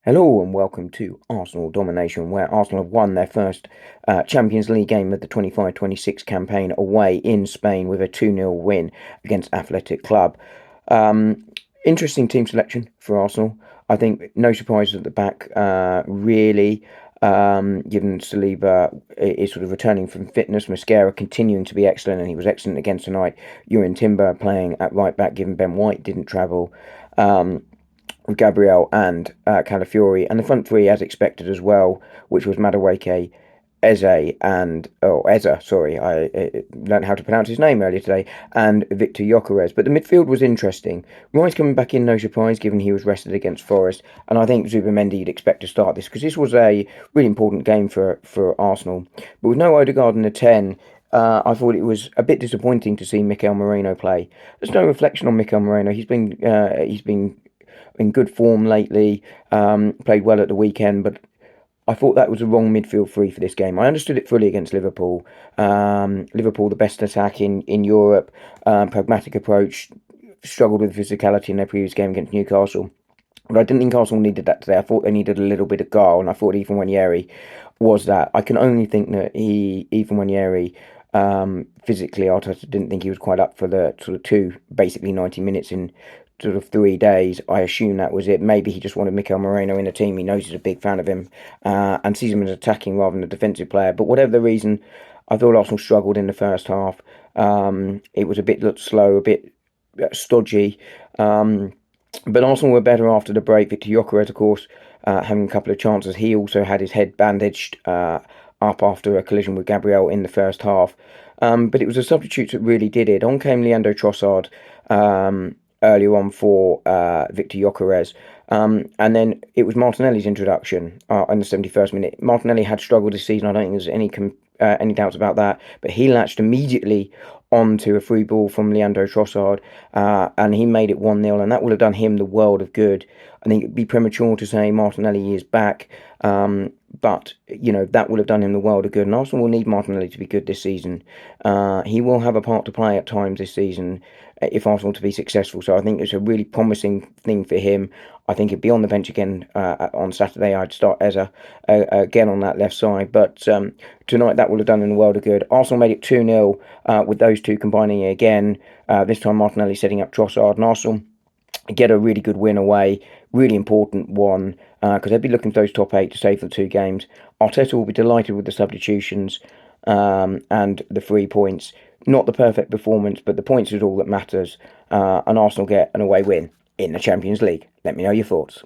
Hello and welcome to Arsenal Domination, where Arsenal have won their first Champions League game of the 25-26 campaign away in Spain with a 2-0 win against Athletic Club. Um, Interesting team selection for Arsenal. I think no surprises at the back, really, given Saliba is sort of returning from fitness. Mosquera continuing to be excellent, and he was excellent again tonight. Jurrien Timber playing at right back, given Ben White didn't travel. Gabriel and Calafiori, and the front three as expected as well, which was Madueke, Eza, sorry, I learned how to pronounce his name earlier today, and Victor Gyökeres. But the midfield was interesting. Rice coming back in, no surprise, given he was rested against Forest, and I think Zubimendi you'd expect to start this because this was a really important game for Arsenal. But with no Odegaard in the 10, I thought it was a bit disappointing to see Mikel Moreno play. There's no reflection on Mikel Moreno. He's been in good form lately. Played well at the weekend, but I thought that was the wrong midfield three for this game. I understood it fully against Liverpool. Liverpool, the best attack in Europe. Pragmatic approach. Struggled with physicality in their previous game against Newcastle. But I didn't think Arsenal needed that today. I thought they needed a little bit of guile, and I thought Ethan Nwaneri was that. I can only think that Ethan Nwaneri, physically, Arteta didn't think he was quite up for the sort of basically 90 minutes in sort of 3 days. I assume that was it. Maybe he just wanted Mikel Moreno in the team. He knows he's a big fan of him and sees him as attacking rather than a defensive player. But whatever the reason, I thought Arsenal struggled in the first half. It was a bit looked slow, a bit stodgy. But Arsenal were better after the break. Victor Gyökeres, of course, having a couple of chances. He also had his head bandaged up after a collision with Gabriel in the first half. But it was the substitutes that really did it. On came Leandro Trossard earlier on for Victor Gyökeres. And then it was Martinelli's introduction in the 71st minute. Martinelli had struggled this season. I don't think there's any doubts about that. But he latched immediately onto a free ball from Leandro Trossard, and he made it 1-0, and that would have done him the world of good. I think it'd be premature to say Martinelli is back, but that would have done him the world of good. And Arsenal will need Martinelli to be good this season. He will have a part to play at times this season if Arsenal to be successful. So I think it's a really promising thing for him. I think he'd be on the bench again on Saturday. I'd start Eza again on that left side. But tonight that would have done him the world of good. Arsenal made it 2-0 with those two combining again. This time Martinelli setting up Trossard, and Arsenal get a really good win away. Really important one because they'll be looking for those top eight to stay for the two games. Arteta will be delighted with the substitutions and the 3 points. Not the perfect performance, but the points is all that matters. And Arsenal get an away win in the Champions League. Let me know your thoughts.